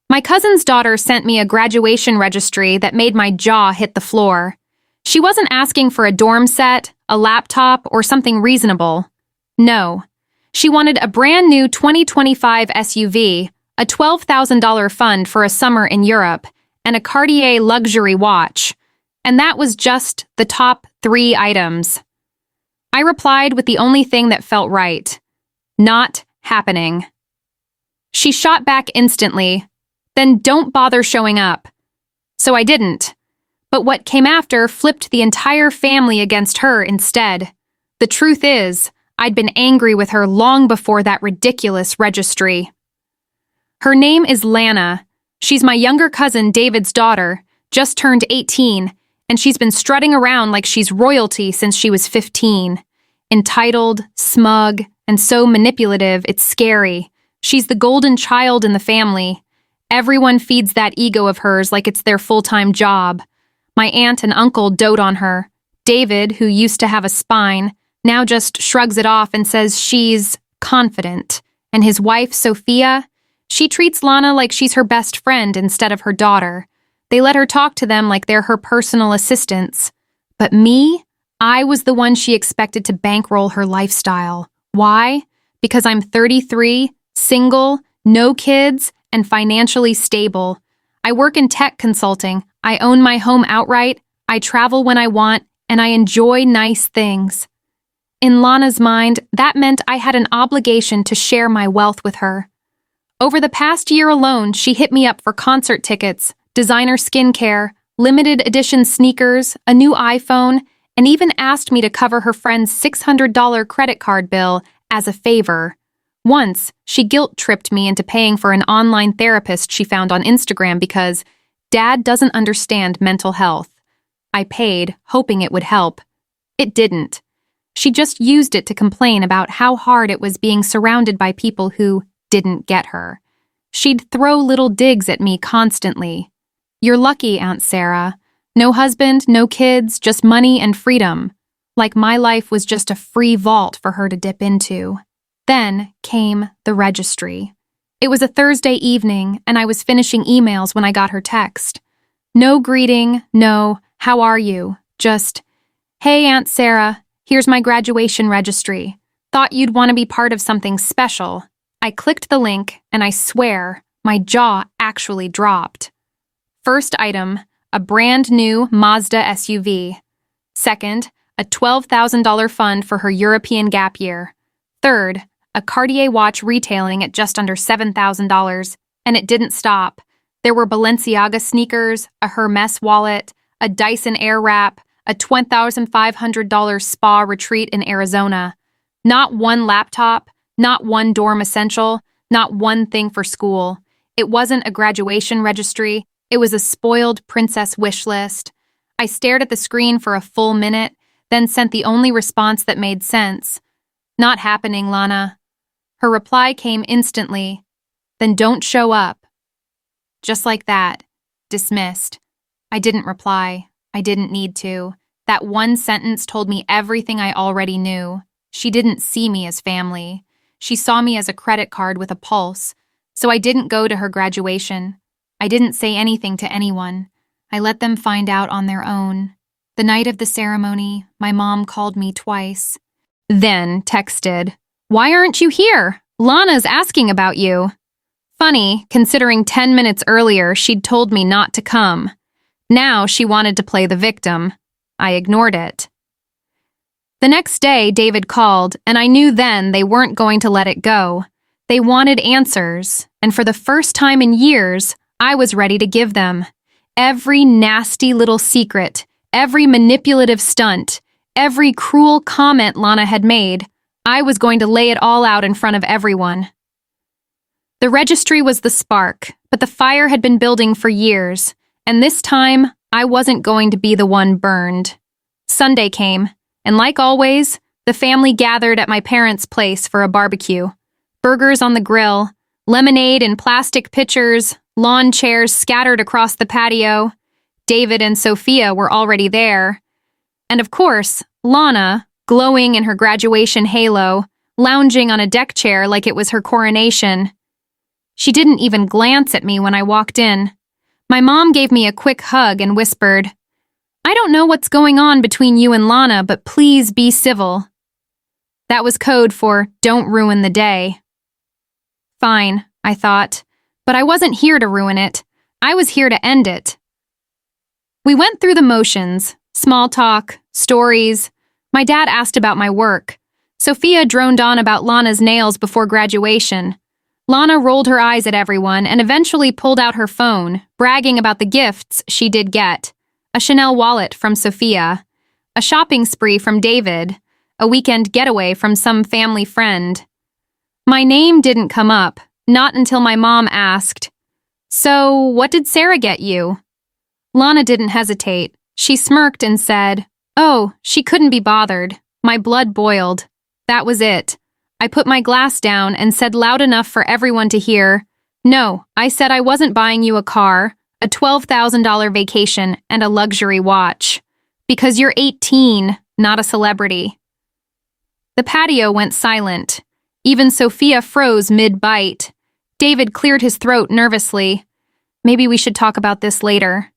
My cousin's daughter sent me a graduation registry that made my jaw hit the floor. She wasn't asking for a dorm set, a laptop, or something reasonable. No. She wanted a brand new 2025 SUV, a $12,000 fund for a summer in Europe, and a Cartier luxury watch. And that was just the top 3 items. I replied with the only thing that felt right. Not happening. She shot back instantly. Then don't bother showing up. So I didn't. But what came after flipped the entire family against her instead. The truth is, I'd been angry with her long before that ridiculous registry. Her name is Lana. She's my younger cousin David's daughter, just turned 18, and she's been strutting around like she's royalty since she was 15. Entitled, smug, and so manipulative, it's scary. She's the golden child in the family. Everyone feeds that ego of hers like it's their full-time job. My aunt and uncle dote on her. David, who used to have a spine, now just shrugs it off and says she's confident. And his wife, Sophia, she treats Lana like she's her best friend instead of her daughter. They let her talk to them like they're her personal assistants. But me, I was the one she expected to bankroll her lifestyle. Why? Because I'm 33, single, no kids, and financially stable. I work in tech consulting, I own my home outright, I travel when I want, and I enjoy nice things. In Lana's mind, that meant I had an obligation to share my wealth with her. Over the past year alone, she hit me up for concert tickets, designer skincare, limited edition sneakers, a new iPhone, and even asked me to cover her friend's $600 credit card bill as a favor. Once, she guilt-tripped me into paying for an online therapist she found on Instagram because Dad doesn't understand mental health. I paid, hoping it would help. It didn't. She just used it to complain about how hard it was being surrounded by people who didn't get her. She'd throw little digs at me constantly. You're lucky, Aunt Sarah. No husband, no kids, just money and freedom. Like my life was just a free vault for her to dip into. Then came the registry. It was a Thursday evening, and I was finishing emails when I got her text. No greeting, no, how are you? Just, hey, Aunt Sarah, here's my graduation registry. Thought you'd want to be part of something special. I clicked the link, and I swear, my jaw actually dropped. First item, a brand new Mazda SUV. Second, a $12,000 fund for her European gap year. Third, a Cartier watch retailing at just under $7,000, and it didn't stop. There were Balenciaga sneakers, a Hermes wallet, a Dyson Airwrap, a $20,500 spa retreat in Arizona. Not one laptop, not one dorm essential, not one thing for school. It wasn't a graduation registry, it was a spoiled princess wish list. I stared at the screen for a full minute, then sent the only response that made sense. Not happening, Lana. Her reply came instantly. Then don't show up. Just like that. Dismissed. I didn't reply. I didn't need to. That one sentence told me everything I already knew. She didn't see me as family. She saw me as a credit card with a pulse. So I didn't go to her graduation. I didn't say anything to anyone. I let them find out on their own. The night of the ceremony, my mom called me twice. Then texted, "Why aren't you here? Lana's asking about you." Funny, considering 10 minutes earlier she'd told me not to come. Now she wanted to play the victim. I ignored it. The next day, David called, and I knew then they weren't going to let it go. They wanted answers, and for the first time in years, I was ready to give them. Every nasty little secret, every manipulative stunt, every cruel comment Lana had made, I was going to lay it all out in front of everyone. The registry was the spark, but the fire had been building for years, and this time, I wasn't going to be the one burned. Sunday came, and like always, the family gathered at my parents' place for a barbecue. Burgers on the grill, lemonade in plastic pitchers, lawn chairs scattered across the patio. David and Sophia were already there. And of course, Lana, glowing in her graduation halo, lounging on a deck chair like it was her coronation. She didn't even glance at me when I walked in. My mom gave me a quick hug and whispered, "I don't know what's going on between you and Lana, but please be civil." That was code for "don't ruin the day." Fine, I thought, but I wasn't here to ruin it. I was here to end it. We went through the motions, small talk, stories. My dad asked about my work. Sophia droned on about Lana's nails before graduation. Lana rolled her eyes at everyone and eventually pulled out her phone, bragging about the gifts she did get. A Chanel wallet from Sophia, a shopping spree from David, a weekend getaway from some family friend. My name didn't come up, not until my mom asked, "So, what did Sarah get you?" Lana didn't hesitate. She smirked and said, "Oh, she couldn't be bothered." My blood boiled. That was it. I put my glass down and said loud enough for everyone to hear, "No, I said I wasn't buying you a car, a $12,000 vacation, and a luxury watch. Because you're 18, not a celebrity." The patio went silent. Even Sophia froze mid-bite. David cleared his throat nervously. "Maybe we should talk about this later."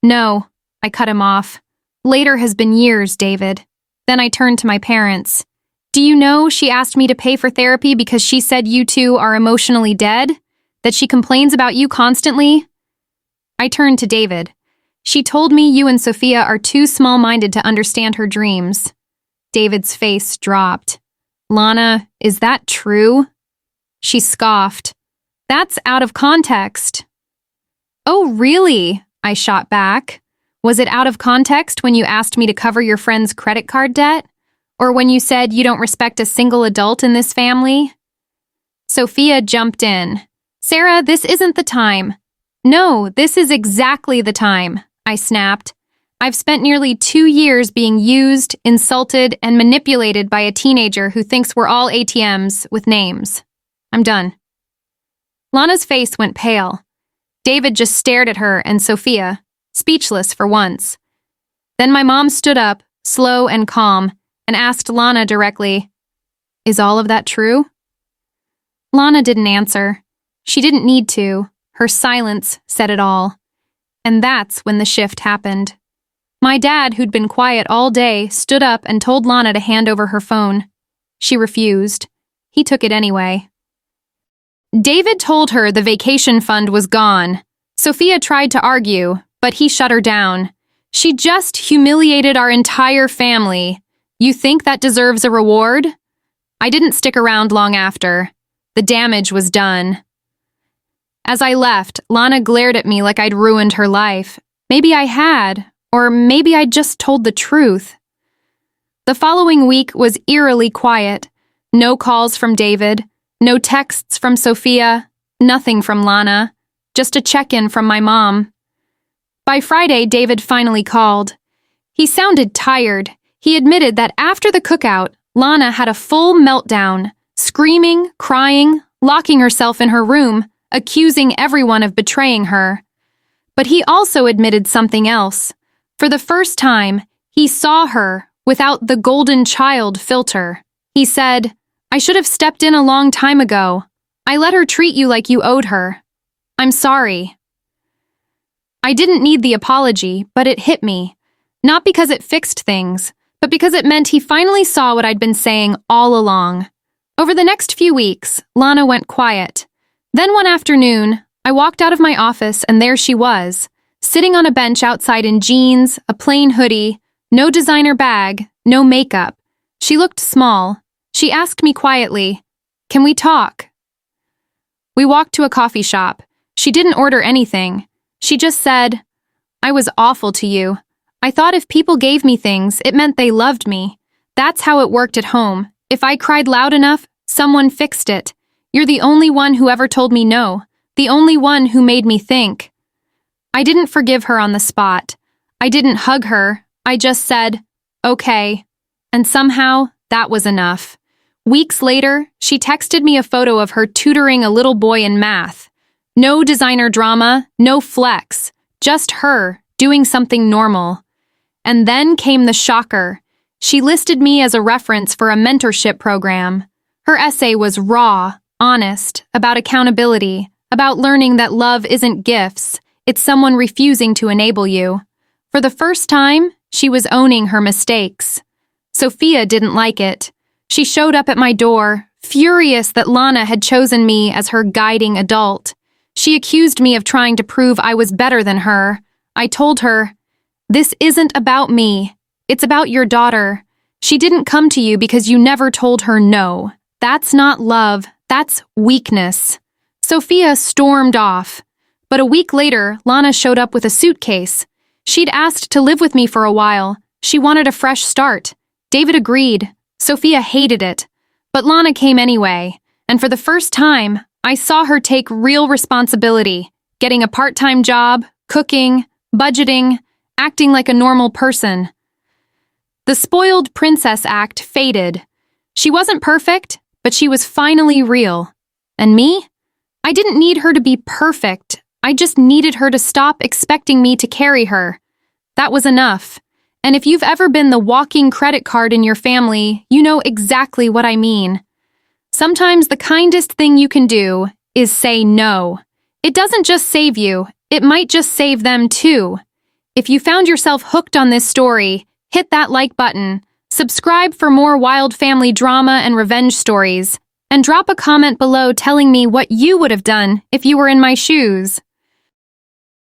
"No," I cut him off. "Later has been years, David." Then I turned to my parents. "Do you know she asked me to pay for therapy because she said you two are emotionally dead? That she complains about you constantly?" I turned to David. "She told me you and Sophia are too small-minded to understand her dreams." David's face dropped. "Lana, is that true?" She scoffed. "That's out of context." "Oh, really?" I shot back. "Was it out of context when you asked me to cover your friend's credit card debt? Or when you said you don't respect a single adult in this family?" Sophia jumped in. "Sarah, this isn't the time." "No, this is exactly the time," I snapped. "I've spent nearly 2 years being used, insulted, and manipulated by a teenager who thinks we're all ATMs with names. I'm done." Lana's face went pale. David just stared at her and Sophia, speechless for once. Then my mom stood up, slow and calm, and asked Lana directly, "Is all of that true?" Lana didn't answer. She didn't need to. Her silence said it all. And that's when the shift happened. My dad, who'd been quiet all day, stood up and told Lana to hand over her phone. She refused. He took it anyway. David told her the vacation fund was gone. Sophia tried to argue, but he shut her down. "She just humiliated our entire family. You think that deserves a reward?" I didn't stick around long after. The damage was done. As I left, Lana glared at me like I'd ruined her life. Maybe I had, or maybe I'd just told the truth. The following week was eerily quiet. No calls from David, no texts from Sophia, nothing from Lana, just a check-in from my mom. By Friday, David finally called. He sounded tired. He admitted that after the cookout, Lana had a full meltdown, screaming, crying, locking herself in her room, accusing everyone of betraying her. But he also admitted something else. For the first time, he saw her without the golden child filter. He said, "I should have stepped in a long time ago. I let her treat you like you owed her. I'm sorry." I didn't need the apology, but it hit me. Not because it fixed things, but because it meant he finally saw what I'd been saying all along. Over the next few weeks, Lana went quiet. Then one afternoon, I walked out of my office and there she was, sitting on a bench outside in jeans, a plain hoodie, no designer bag, no makeup. She looked small. She asked me quietly, "Can we talk?" We walked to a coffee shop. She didn't order anything. She just said, "I was awful to you. I thought if people gave me things, it meant they loved me. That's how it worked at home. If I cried loud enough, someone fixed it. You're the only one who ever told me no, the only one who made me think." I didn't forgive her on the spot. I didn't hug her. I just said, "Okay." And somehow, that was enough. Weeks later, she texted me a photo of her tutoring a little boy in math. No designer drama, no flex, just her doing something normal. And then came the shocker. She listed me as a reference for a mentorship program. Her essay was raw, honest, about accountability, about learning that love isn't gifts, it's someone refusing to enable you. For the first time, she was owning her mistakes. Sophia didn't like it. She showed up at my door, furious that Lana had chosen me as her guiding adult. She accused me of trying to prove I was better than her. I told her, "This isn't about me. It's about your daughter. She didn't come to you because you never told her no. That's not love. That's weakness." Sophia stormed off. But a week later, Lana showed up with a suitcase. She'd asked to live with me for a while. She wanted a fresh start. David agreed. Sophia hated it. But Lana came anyway, and for the first time, I saw her take real responsibility, getting a part-time job, cooking, budgeting, acting like a normal person. The spoiled princess act faded. She wasn't perfect, but she was finally real. And me? I didn't need her to be perfect. I just needed her to stop expecting me to carry her. That was enough. And if you've ever been the walking credit card in your family, you know exactly what I mean. Sometimes the kindest thing you can do is say no. It doesn't just save you, it might just save them too. If you found yourself hooked on this story, hit that like button, subscribe for more wild family drama and revenge stories, and drop a comment below telling me what you would have done if you were in my shoes.